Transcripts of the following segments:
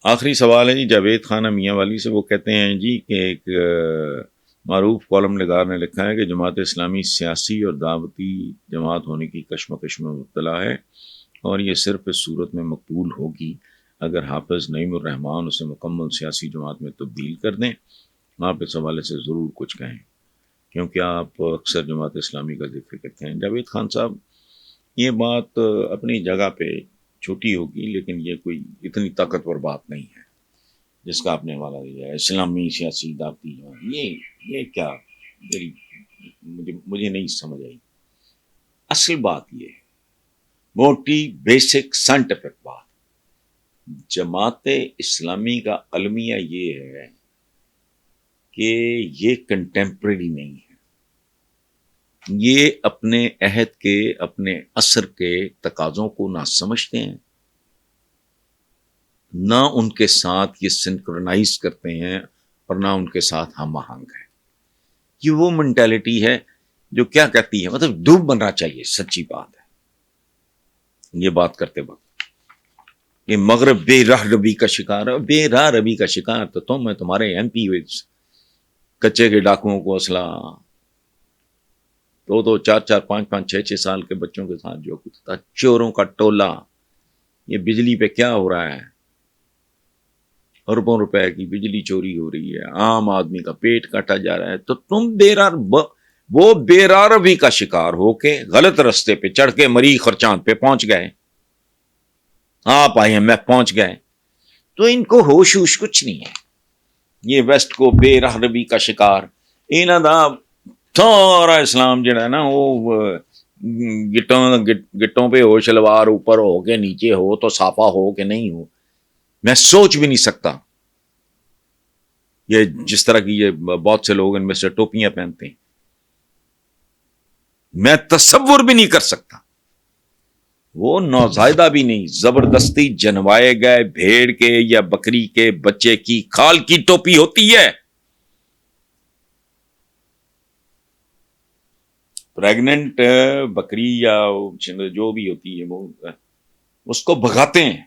آخری سوال ہے جی جاوید خان میاں والی سے. وہ کہتے ہیں جی کہ ایک معروف کالم نگار نے لکھا ہے کہ جماعت اسلامی سیاسی اور دعوتی جماعت ہونے کی کشمکش میں مبتلا ہے اور یہ صرف اس صورت میں مقبول ہوگی اگر حافظ نعیم الرحمان اسے مکمل سیاسی جماعت میں تبدیل کر دیں. آپ اس حوالے سے ضرور کچھ کہیں کیونکہ آپ اکثر جماعت اسلامی کا ذکر کرتے ہیں. جاوید خان صاحب، یہ بات اپنی جگہ پہ چھوٹی ہوگی لیکن یہ کوئی اتنی طاقتور بات نہیں ہے جس کا آپ نے حوالہ دیا ہے. اسلامی سیاسی دعوتی یہ کیا مجھے نہیں سمجھ آئی. اصل بات یہ ہے، موٹی بیسک سائنٹیفک بات، جماعت اسلامی کا المیہ یہ ہے کہ یہ کنٹمپریری نہیں ہے. یہ اپنے عہد کے، اپنے عصر کے تقاضوں کو نہ سمجھتے ہیں، نہ ان کے ساتھ یہ سنکرونائز کرتے ہیں اور نہ ان کے ساتھ ہم آہنگ ہے. یہ وہ مینٹیلٹی ہے جو کیا کہتی ہے، مطلب ڈوب بننا چاہیے. سچی بات ہے یہ بات کرتے وقت. یہ مغرب بے راہ ربی کا شکار ہے. بے راہ ربی کا شکار تو تم، میں تمہارے ایم پی کچے کے ڈاکوؤں کو اسلحہ، دو 4 5 6 سال کے بچوں کے ساتھ جو کچھ تھا، چوروں کا ٹولہ. یہ بجلی پہ کیا ہو رہا ہے، اربوں روپے کی بجلی چوری ہو رہی ہے، عام آدمی کا پیٹ کاٹا جا رہا ہے. تو تم وہ بے راہ روی کا شکار ہو کے غلط رستے پہ چڑھ کے مریخ اور چاند پہ پہنچ گئے. آپ آئی ایم ایف پہنچ گئے. تو ان کو ہوش کچھ نہیں ہے. یہ ویسٹ کو بے راہ روی کا شکار انہاں دا سارا اسلام جڑا ہے نا، وہ گٹوں پہ ہو، شلوار اوپر ہو کے نیچے ہو تو صافہ ہو کہ نہیں ہو، میں سوچ بھی نہیں سکتا. یہ جس طرح کی یہ بہت سے لوگ ان میں سے ٹوپیاں پہنتے ہیں، میں تصور بھی نہیں کر سکتا. وہ نوزائیدہ بھی نہیں، زبردستی جنوائے گئے بھیڑ کے یا بکری کے بچے کی کھال کی ٹوپی ہوتی ہے. پریگننٹ بکری یا جو بھی ہوتی ہے وہ اس کو بھگاتے ہیں.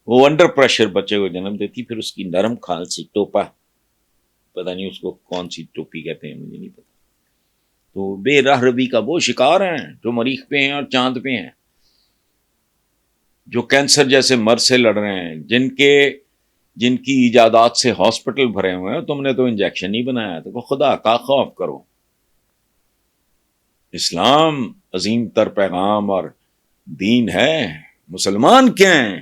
وہ انڈر پریشر بچے کو جنم دیتی، پھر اس کی نرم کھال سی ٹوپا، پتہ نہیں اس کو کون سی ٹوپی کہتے ہیں، مجھے نہیں پتا. تو بے راہ ربی کا وہ شکار ہیں جو مریخ پہ ہیں اور چاند پہ ہیں، جو کینسر جیسے مرض سے لڑ رہے ہیں، جن کی ایجادات سے ہاسپٹل بھرے ہوئے ہیں. تم نے تو انجیکشن نہیں بنایا. تو خدا کا خوف کرو. اسلام عظیم تر پیغام اور دین ہے. مسلمان کیا ہیں؟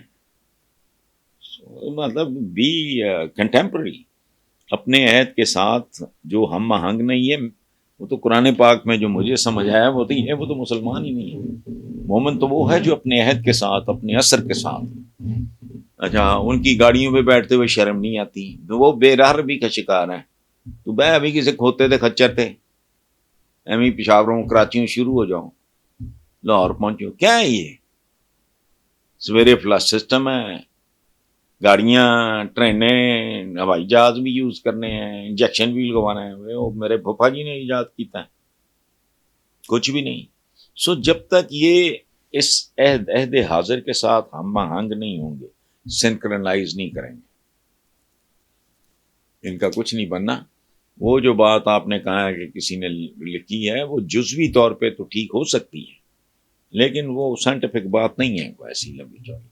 مطلب بی کنٹمپرری. اپنے عہد کے ساتھ جو ہم آہنگ نہیں ہے، وہ تو قرآن پاک میں جو مجھے سمجھ آیا وہ تو یہ ہے، وہ تو مسلمان ہی نہیں ہے. مومن تو وہ ہے جو اپنے عہد کے ساتھ، اپنے عصر کے ساتھ. اچھا، ان کی گاڑیوں پہ بیٹھتے ہوئے شرم نہیں آتی. وہ بے راہ ربی کا شکار ہے. تو بھائی ابھی کسی کھوتے تھے، کھچر تھے، ایمی پشاوروں کراچیوں شروع ہو جاؤ، لاہور پہنچو. کیا ہے یہ سویرے فلش سسٹم ہے، گاڑیاں، ٹرینیں، ہوائی جہاز بھی یوز کرنے ہیں، انجیکشن بھی لگوانا ہے. وہ میرے پھپھا جی نے ایجاد کیتا ہے، کچھ بھی نہیں. سو جب تک یہ اس عہد حاضر کے ساتھ ہم آہنگ نہیں ہوں گے، سنکرنائز نہیں کریں گے، ان کا کچھ نہیں بننا. وہ جو بات آپ نے کہا ہے کہ کسی نے لکھی ہے، وہ جزوی طور پہ تو ٹھیک ہو سکتی ہے لیکن وہ سائنٹیفک بات نہیں ہے، وہ ایسی لمبی چوڑی.